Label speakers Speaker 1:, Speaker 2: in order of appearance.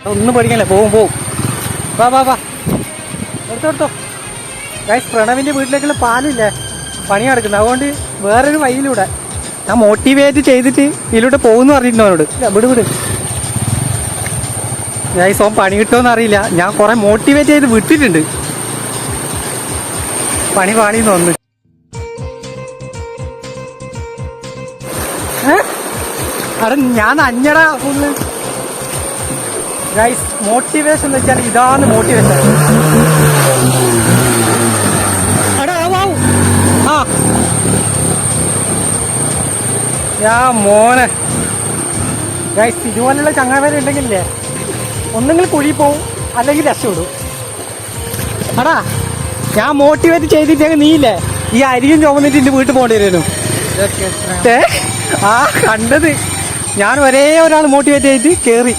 Speaker 1: ഒന്നും പഠിക്കാനല്ലേ, പോവും. വാ എടുത്തോ. ഗൈസ്, പ്രണവിന്റെ വീട്ടിലേക്കുള്ള പാലില്ലേ, പണി നടക്കുന്നത്. അതുകൊണ്ട് വേറൊരു വഴിയിലൂടെ ഞാൻ മോട്ടിവേറ്റ് ചെയ്തിട്ട് ഇതിലൂടെ പോകുന്നു പറഞ്ഞിട്ടുണ്ടോ അവനോട്. വിട്. ഗൈസ്, ഓൻ പണി കിട്ടുമെന്ന് അറിയില്ല. ഞാൻ കുറെ മോട്ടിവേറ്റ് ചെയ്ത് വിട്ടിട്ടുണ്ട്. പണി തോന്നുന്നു. അവിടെ ഞാൻ അഞ്ഞടാ ഫുള്ള്. ഗൈസ്, മോട്ടിവേഷൻ എന്ന് വെച്ചാൽ ഇതാണ് മോട്ടിവേഷൻ. മോനെ ഗൈസ്, ഇതുപോലുള്ള ചങ്ങാതിമാര് ഉണ്ടെങ്കിലേ ഒന്നെങ്കിൽ കുഴി പോവും, അല്ലെങ്കിൽ രക്ഷപ്പെടും. അടാ, ഞാൻ മോട്ടിവേറ്റ് ചെയ്തിട്ടേ നീയില്ലേ ഈ അരിയും ചുമന്നിട്ട് എന്റെ വീട്ടിൽ പോകേണ്ടി വരുന്നു. കണ്ടത് ഞാൻ ഒരേ ഒരാൾ മോട്ടിവേറ്റ് ചെയ്തിട്ട് കേറി.